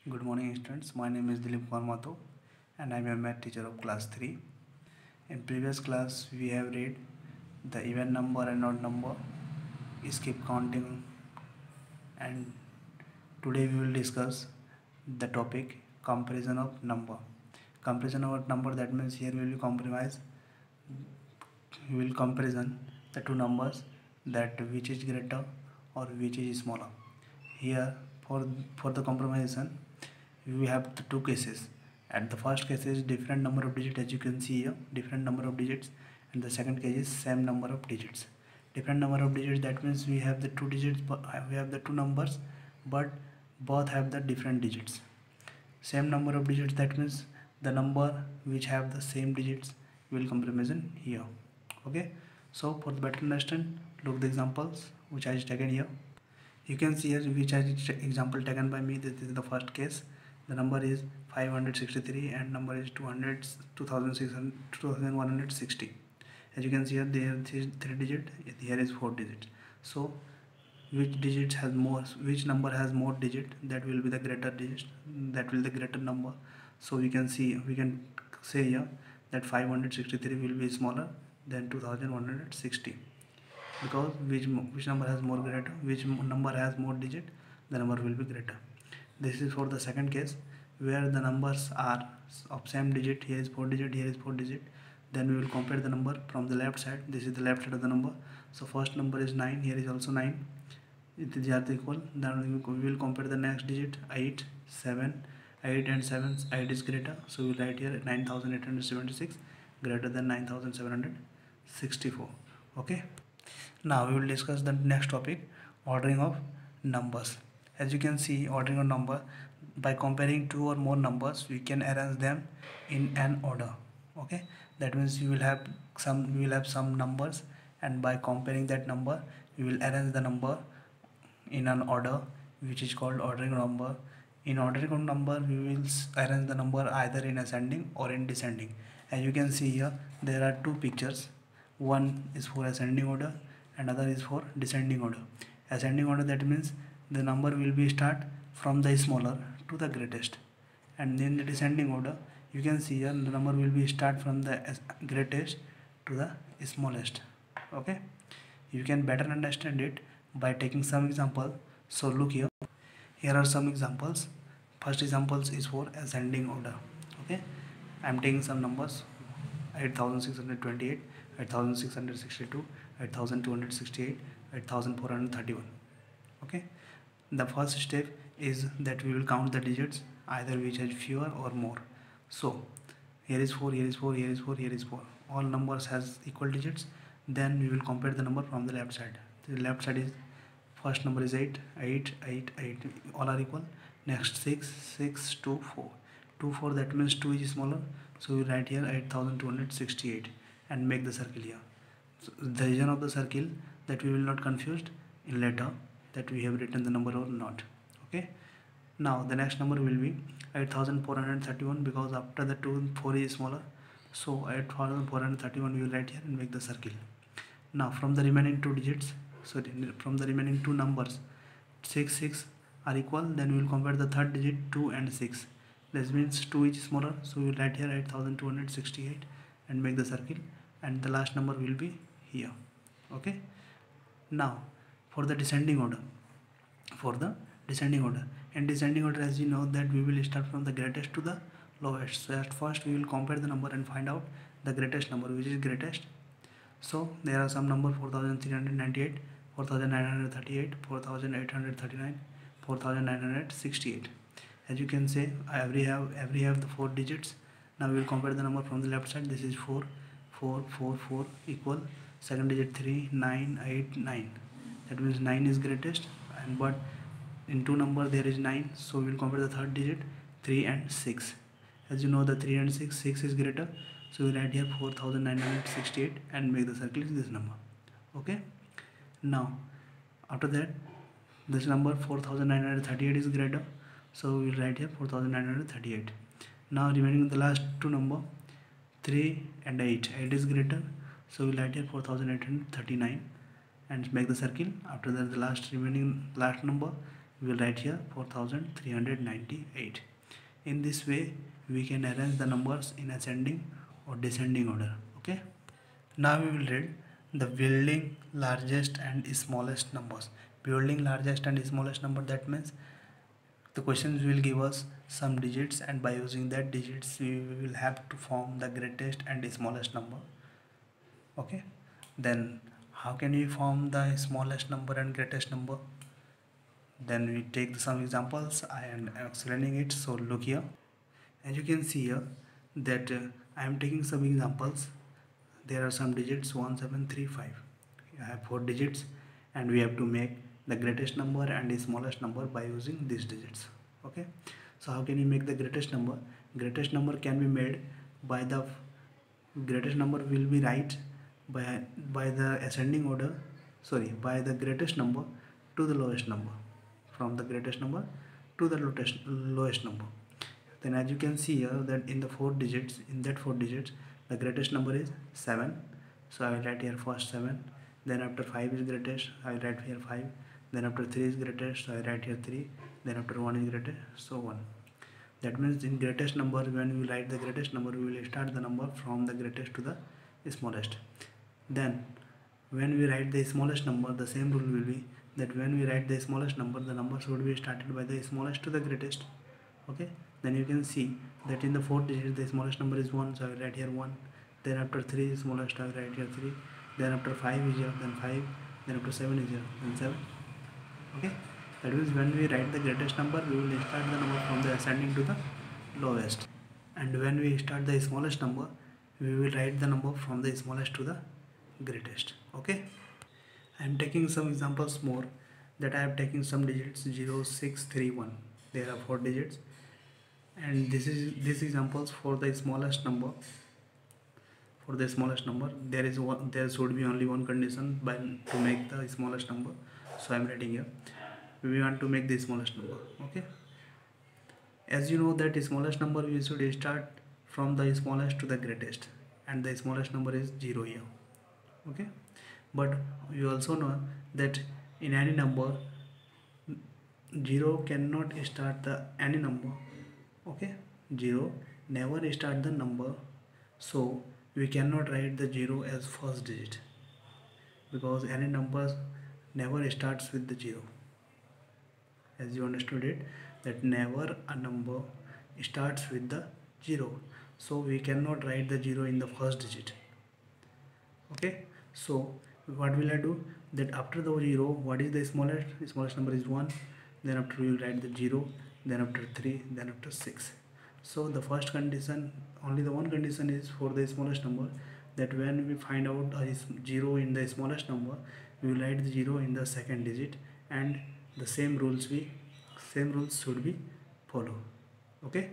Good morning students, my name is Dilip Kumar Mato and I am a math teacher of class 3. In previous class we have read the even number and odd number, skip counting, and today we will discuss the topic comparison of number. Comparison of number, that means here we will comparison the two numbers, that which is greater or which is smaller. Here for the comparison we have the two cases. At the first case is different number of digits, as you can see here, different number of digits, and the second case is same number of digits. Different number of digits, that means we have the two digits, but we have the two numbers, but both have the different digits. Same number of digits, that means the number which have the same digits will comparison here. Okay, so for the better understand, look the examples which I is taken here. You can see here which is example taken by me. This is the first case. The number is 563 and number is 2160. As you can see here, there is 3 digit, here is 4 digit. So which number has more digit, that will be the greater digit, that will be the greater number. So we can say here that 563 will be smaller than 2160, because which number has more greater, which number has more digit, the number will be greater. This is for the second case, where the numbers are of same digit. Here is 4 digit, here is 4 digit. Then we will compare the number from the left side. This is the left side of the number. So first number is 9, here is also 9. They are equal. Then we will compare the next digit, 8, 7, 8 and 7, 8 is greater. So we will write here 9876 greater than 9764. Okay. Now we will discuss the next topic, ordering of numbers. As you can see, ordering of number, by comparing two or more numbers, we can arrange them in an order. Okay, that means we will have some numbers, and by comparing that number, we will arrange the number in an order, which is called ordering of number. In ordering of number, we will arrange the number either in ascending or in descending. As you can see here, there are two pictures. One is for ascending order, another is for descending order. Ascending order, that means the number will be start from the smaller to the greatest, and then the descending order, you can see here the number will be start from the greatest to the smallest. Okay, you can better understand it by taking some example. So look here, here are some examples. First examples is for ascending order. Okay, I am taking some numbers: 8628, 8662, 8268, 8431. Okay, the first step is that we will count the digits, either which has fewer or more. So here is 4, here is 4, here is 4, here is 4, all numbers has equal digits. Then we will compare the number from the left side. The left side is, first number is 8, 8, 8, 8, all are equal. Next 6, 6, 2, 4, 2, 4, that means 2 is smaller, so we write here 8268 and make the circle here. So the region of the circle, that we will not confused in later that we have written the number or not. Okay, now the next number will be 8431, because after the 2, 4 is smaller, so 8431 we will write here and make the circle. Now from the remaining two digits, from the remaining two numbers, 6, 6 are equal, then we will compare the third digit, 2 and 6. This means 2 is smaller, so we will write here 8268 and make the circle, and the last number will be here. Okay, now for the descending order, in descending order, as you know, that we will start from the greatest to the lowest. So at first we will compare the number and find out the greatest number, which is greatest. So there are some number: 4398, 4938, 4839, 4968. As you can say, every have the 4 digits. Now we will compare the number from the left side. This is 4, 4, 4, 4 equal. Second digit 3, 9, 8, 9. That means 9 is greatest, and but in two number there is 9, so we will compare the third digit, 3 and 6. As you know, the 3 and 6 is greater, so we write here 4968 and make the circle is this number. Okay, now after that, this number 4938 is greater, so we will write here 4938. Now remaining the last two number, 3 and 8 is greater, so we will write here 4839 and make the circle. After that, the last number we will write here 4398. In this way we can arrange the numbers in ascending or descending order. Okay, now we will read the building largest and smallest numbers. Building largest and smallest number, that means the questions will give us some digits, and by using that digits we will have to form the greatest and smallest number. Okay, then how can we form the smallest number and greatest number? Then we take some examples. I am explaining it, so look here. As you can see here that I am taking some examples. There are some digits 1735. I have 4 digits and we have to make the greatest number and the smallest number by using these digits. Okay, so how can you make the greatest number? Greatest number can be made by the greatest number will be right by the ascending order, sorry, by the greatest number to the lowest number, from the greatest number to the lowest number. Then as you can see here that in the 4 digits, in that 4 digits the greatest number is 7, so I will write here first 7. Then after 5 is greatest, I will write here 5. Then after 3 is greatest, so I write here 3. Then after 1 is greatest, so 1. That means in greatest number, when we write the greatest number, we will start the number from the greatest to the smallest. Then when we write the smallest number, the same rule will be that when we write the smallest number, the number should be started by the smallest to the greatest. Okay, then you can see that in the 4 digits the smallest number is 1, so I will write here 1. Then after 3 is smallest, I will write here 3. Then after 5 is here, then 5. Then after 7 is here, then 7. Okay, that means when we write the greatest number, we will start the number from the ascending to the lowest, and when we start the smallest number, we will write the number from the smallest to the greatest. Okay, I am taking some examples more, that I have taken some digits 0, 6, 3, 1. There are 4 digits, and this examples for the smallest number. For the smallest number, there should be only one condition to make the smallest number, so I am writing here we want to make the smallest number. Okay, as you know that smallest number we should start from the smallest to the greatest, and the smallest number is 0 here. Okay, but you also know that in any number 0 cannot start the any number. Okay, 0 never start the number, so we cannot write the 0 as first digit, because any number never starts with the 0. As you understood it, that never a number starts with the 0, so we cannot write the 0 in the first digit. Okay, so what will I do, that after the 0, what is the smallest number is 1. Then after we will write the 0, then after 3, then after 6. So the first condition, only the one condition is for the smallest number, that when we find out a 0 in the smallest number, we will write the 0 in the second digit, and the same rules should be followed. Okay.